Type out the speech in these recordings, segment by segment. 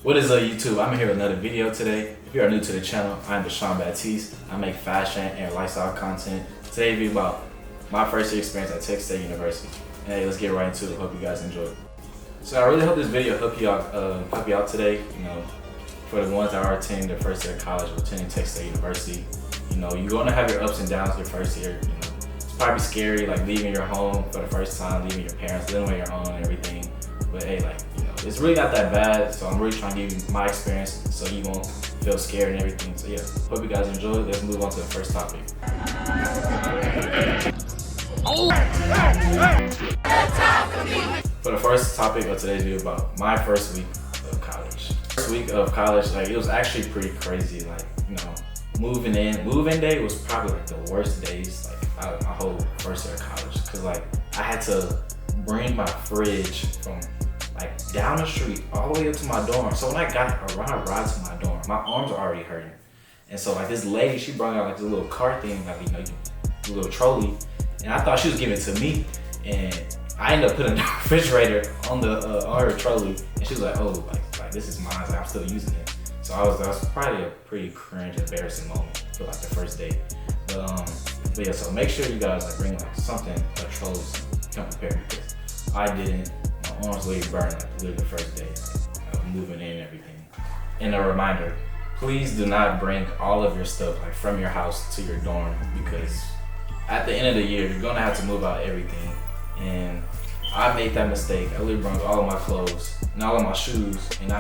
What is up, YouTube? I'm here with another video today. If you are new to the channel, I'm Deshaun Baptiste. I make fashion and lifestyle content. Today will be about my first year experience at Texas State University. And hey, let's get right into it. Hope you guys enjoy. So I really hope this video help you out today. You know, for the ones that are attending their first year of college or attending Texas State University, you know, you're going to have your ups and downs your first year. You know, it's probably scary, like leaving your home for the first time, leaving your parents, living on your own and everything. But hey, like, you know, it's really not that bad. So I'm really trying to give you my experience so you won't feel scared and everything. So yeah, hope you guys enjoy. Let's move on to the first topic. For the first topic of today's video about my first week of college. First week of college, like, it was actually pretty crazy. Like, you know, moving day was probably like the worst days like out of my whole first year of college. Cause like I had to bring my fridge from like down the street all the way up to my dorm. So when I ride to my dorm, my arms are already hurting. And so like this lady, she brought out like this little cart thing, like, you know, a little trolley. And I thought she was giving it to me. And I ended up putting the refrigerator on her trolley. And she was like, oh, like this is mine, like, I'm still using it. So that was probably a pretty cringe, embarrassing moment for like the first day. But yeah, so make sure you guys like bring like something, like trolleys, come prepared, because I didn't. My arms really burned like literally the first day, like moving in and everything. And a reminder, please do not bring all of your stuff like from your house to your dorm, because at the end of the year, you're gonna have to move out everything. And I made that mistake. I literally brought all of my clothes and all of my shoes, and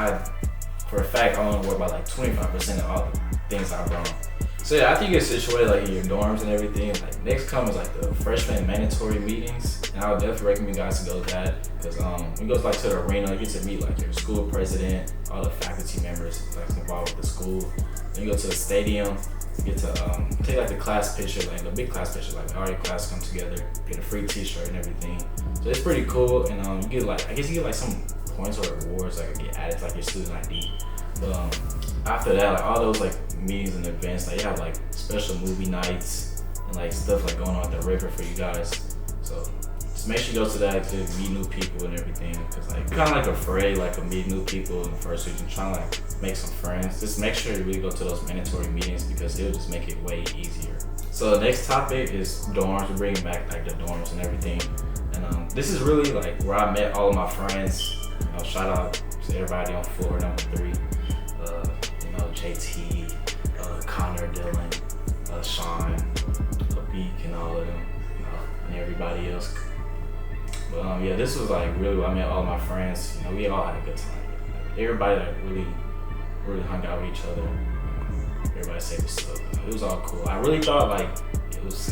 for a fact, I only wore about like 25% of all the things I brought. So yeah, after you get situated like in your dorms and everything, like next comes like the freshman mandatory meetings, and I would definitely recommend you guys to go to that, because when you go like to the arena, you get to meet like your school president, all the faculty members like involved with the school. Then you go to the stadium, you get to take like the class picture, like the big class picture, like all your class come together, get a free T-shirt and everything. So it's pretty cool, and you get like, I guess you get like some points or rewards like get added to like your student ID. But after that, like all those like meetings and events, like you have like special movie nights and like stuff like going on at the river for you guys. So just make sure you go to that to meet new people and everything, because like you're kind of like afraid like of meeting new people in the first week and trying to like make some friends. Just make sure you really go to those mandatory meetings, because it'll just make it way easier. So the next topic is dorms. We're bringing back like the dorms and everything, and this is really like where I met all of my friends. You know, shout out to everybody on floor number 3. You know, JT, Connor, Dylan, Sean, Beak, and all of them, and everybody else. But yeah, this was like really where I met all of my friends. You know, we all had a good time. Like, everybody like really hung out with each other. Everybody said what's up. It was all cool. I really thought like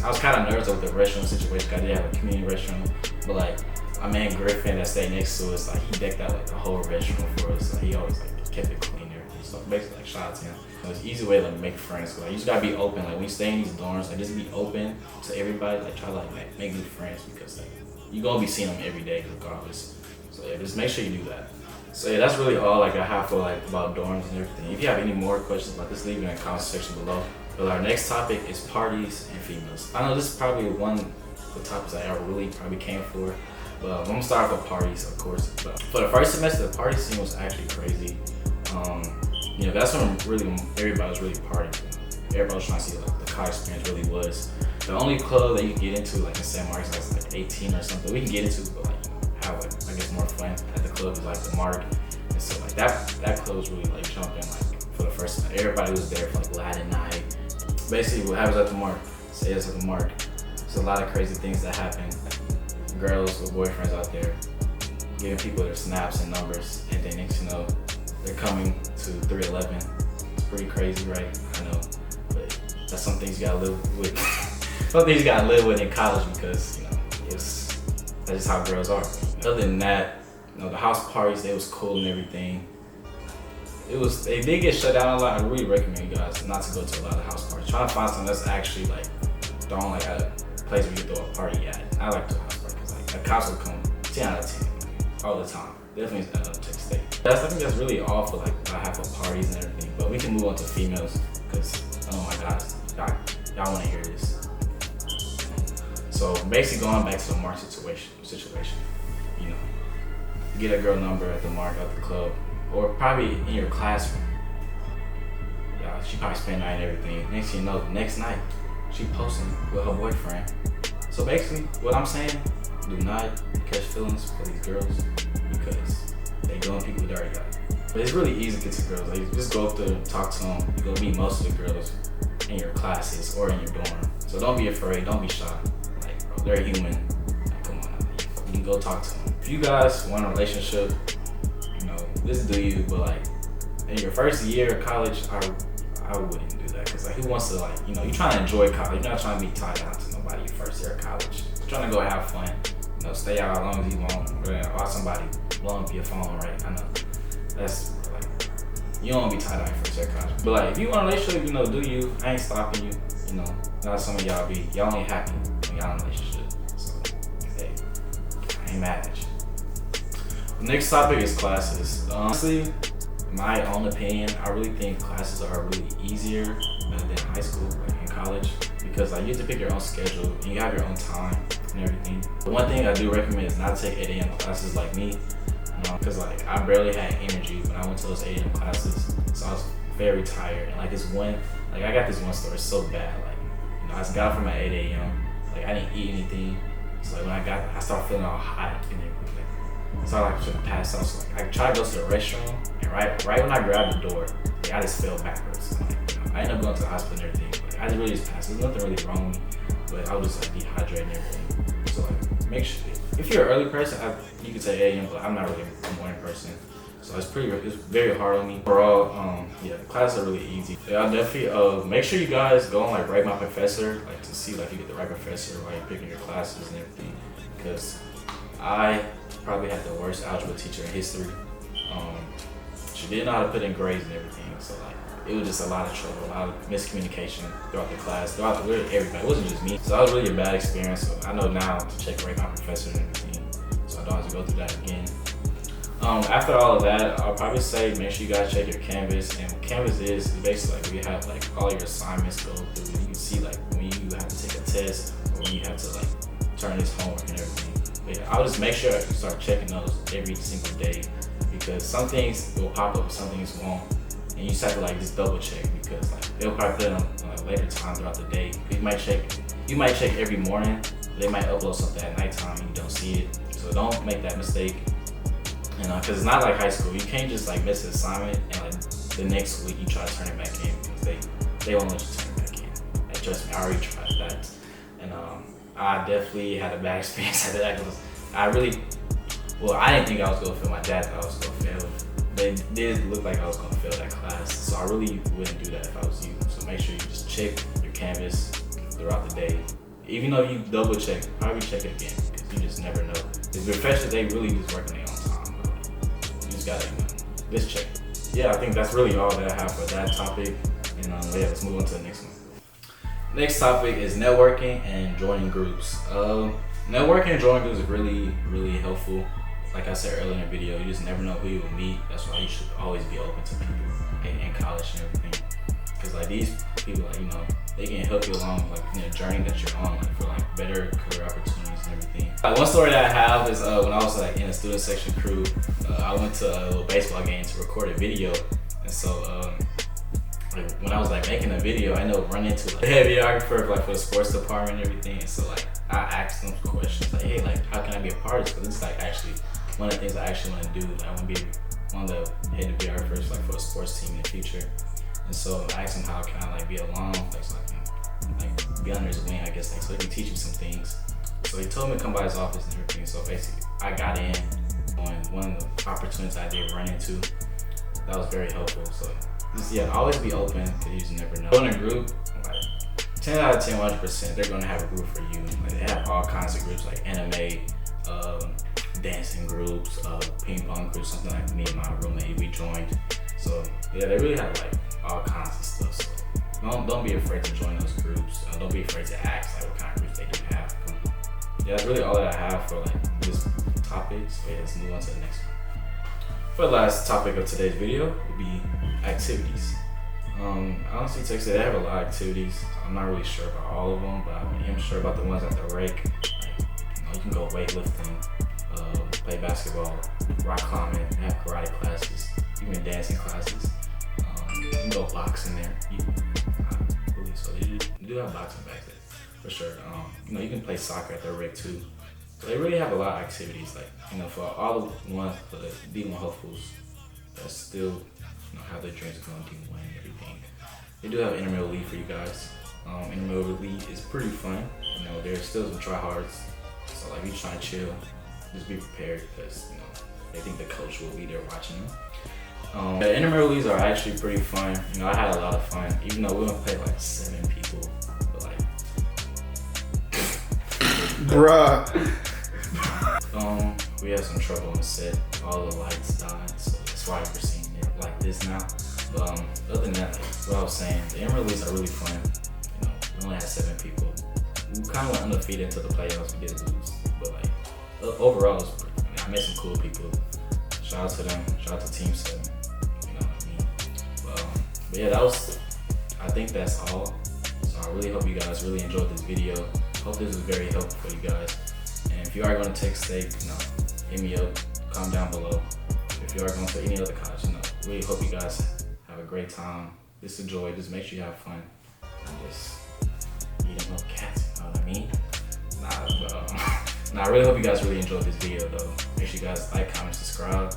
I was kind of nervous with the restroom situation, because I did have a community restroom, but like my man Griffin that stayed next to us, like he decked out like the whole restroom for us. Like, he always like kept it clean. So basically, like, shout out to him. It's an easy way to like, make friends. Like, you just gotta be open. Like when you stay in these dorms, like just be open to everybody. Like try to like make new friends, because like you're gonna be seeing them every day regardless. So yeah, just make sure you do that. So yeah, that's really all like I have for like about dorms and everything. If you have any more questions about this, leave it in the comment section below. But our next topic is parties and females. I know this is probably one of the topics I ever really probably came for. But I'm gonna start with parties, of course. But for the first semester, the party scene was actually crazy. You know, that's when everybody was really partying. Everybody was trying to see like the college experience really was. The only club that you can get into like in San Marcos is like 18 or something. We can get into, but like have like I guess more fun at the club is like the Mark. And so like that club was really like jumping like for the first time. Everybody was there for like Latin night. Basically what happens at the Mark, stays at the Mark. There's a lot of crazy things that happen. Girls with boyfriends out there giving people their snaps and numbers, and then next you know, they're coming to 311. It's pretty crazy, right? I know, but that's some things you gotta live with. Some things you gotta live with in college, because you know that's just how girls are. Other than that, you know, the house parties, they was cool and everything. They did get shut down a lot. I really recommend you guys not to go to a lot of house parties. Try to find something that's actually like throwing like at a place where you throw a party at. I like to house party, because like the cops will come 10 out of 10 like, all the time. Definitely Texas State. I think that's really all for like I have for parties and everything. But we can move on to females, because oh my gosh, y'all want to hear this. So basically, going back to the Mark situation. You know, get a girl number at the Mark at the club, or probably in your classroom. Yeah, she probably spent the night and everything. Next thing you know, the next night, she posting with her boyfriend. So basically, what I'm saying, do not catch feelings for these girls because they doing people dirty. But it's really easy to get to girls. Like, you just go up there, talk to them. You go meet most of the girls in your classes or in your dorm. So don't be afraid. Don't be shy. Like, bro, they're human. Like, come on, you can go talk to them. If you guys want a relationship, you know, this do you. But like, in your first year of college, I wouldn't do that because like, who wants to like, you know, you're trying to enjoy college. You're not trying to be tied down to nobody your first year of college. You're trying to go have fun. You know, stay out as long as you want. Or somebody blowing up your phone, right? I know. That's like, you don't want to be tied down your first year of college. But like, if you want a relationship, you know, do you. I ain't stopping you. You know, not some of y'all only happy when y'all in a relationship. So, hey, I ain't mad at you. The next topic is classes. Honestly, in my own opinion, I really think classes are really easier than high school, like in college, because like you have to pick your own schedule and you have your own time and everything. The one thing I do recommend is not to take 8 a.m. classes like me, because like I barely had energy when I went to those 8 a.m. classes, so I was very tired. And like I got this one story so bad. Like, you know, I just got up from at 8 a.m. Like I didn't eat anything, so like when I started feeling all hot and everything. So I like should have passed out. So like I tried to go to the restroom, and right when I grabbed the door, like, I just fell backwards. Like, you know, I ended up going to the hospital and everything. Like, I just really just passed. There's nothing really wrong with me, but I was just like dehydrated and everything. So like, make sure if you're an early person, you could say 8 a.m., but I'm not really a morning person. So it's very hard on me. Overall, yeah, the classes are really easy. Yeah, I'll definitely make sure you guys go and like rate my professor, like to see like you get the right professor while you're picking your classes and everything. Because I probably had the worst algebra teacher in history. She didn't know how to put in grades and everything, so like it was just a lot of trouble, a lot of miscommunication throughout the class, throughout everybody. It wasn't just me. So that was really a bad experience. So I know now to check and rate my professor and everything, so I don't have to go through that again. After all of that, I'll probably say make sure you guys check your Canvas. And what Canvas is basically like we have like all your assignments go through. You can see like when you have to take a test or when you have to like turn this homework and everything. But yeah, I'll just make sure you start checking those every single day, because some things will pop up, some things won't, and you just have to like just double check, because like they'll probably put it on later time throughout the day. You might check every morning, but they might upload something at nighttime and you don't see it. So don't make that mistake. You know, because it's not like high school. You can't just like miss an assignment and like the next week you try to turn it back in, because they won't let you turn it back in. Like, trust me, I already tried that, and I definitely had a bad experience at that. I didn't think I was gonna fail. My dad thought I was gonna fail, but it did look like I was gonna fail that class. So I really wouldn't do that if I was you. So make sure you just check your Canvas throughout the day. Even though you double check, probably check it again, because you just never know. Because professors, they really just working their own time. You just gotta, just check. Yeah, I think that's really all that I have for that topic. And yeah, let's move on to the next one. Next topic is networking and joining groups. Networking and joining groups is really, really helpful. Like I said earlier in the video, you just never know who you will meet. That's why you should always be open to people in college and everything. Because like these people, like, you know, they can help you along like in the journey that you're on, like for like better career opportunities and everything. Like, one story that I have is when I was like in a student section crew, I went to a little baseball game to record a video, and so like when I was like making a video, I ended up running into like the head videographer like for the sports department and everything. And so like I asked them questions like, hey, like how can I be a part of this? Because this is like actually one of the things I actually want to do. I want to be one of the head videographers like for a sports team in the future. And so I asked him how can I like be along, like so I can like be under his wing, I guess, like so he can teach me some things. So he told me to come by his office and everything. So basically I got in on one of the opportunities I did run into. That was very helpful. So just, yeah, always be open, because you just never know. In a group, like 10 out of 10, 100%, they're gonna have a group for you. Like they have all kinds of groups, like anime, dancing groups, ping pong groups, something like me and my roommate, we joined. So yeah, they really have like all kinds of stuff. So don't be afraid to join those groups. Don't be afraid to ask like what kind of groups they do have. Yeah, that's really all that I have for like this topic. So yeah, let's move on to the next one. For the last topic of today's video will be activities. Honestly, Texas, they have a lot of activities. I'm not really sure about all of them, but I am sure about the ones at the rec. Like, you know, you can go weightlifting, play basketball, rock climbing, have karate classes. even dancing classes. You can go boxing there. I believe so. You do have boxing back there for sure. You know, you can play soccer at their rig too. So they really have a lot of activities, like, you know, for all the ones for the D1 hopefuls that still, you know, have their dreams of going D1 and everything. They do have intramural league for you guys. Intramural league is pretty fun. You know, there's still some tryhards. So like, if you're trying to chill, just be prepared because, you know, they think the coach will be there watching them. The intramural leagues are actually pretty fun. You know, I had a lot of fun, even though we only played like 7 people, but like, bruh. We had some trouble on the set. All the lights died, so that's why we're seeing it like this now. But other than that, like what I was saying, the intramural leagues are really fun. You know, we only had 7 people. We kind of went undefeated into the playoffs. We did lose, but like overall, it was pretty fun. I met some cool people. Shout out to them. Shout out to Team 7. You know what I mean? But yeah, I think that's all. So I really hope you guys really enjoyed this video. Hope this was very helpful for you guys. And if you are going to take state, you know, hit me up, comment down below. If you are going to any other college, you know, really hope you guys have a great time. Just enjoy, just make sure you have fun. And just eat them little cats, you know what I mean? Nah, I really hope you guys really enjoyed this video though. Make sure you guys like, comment, subscribe.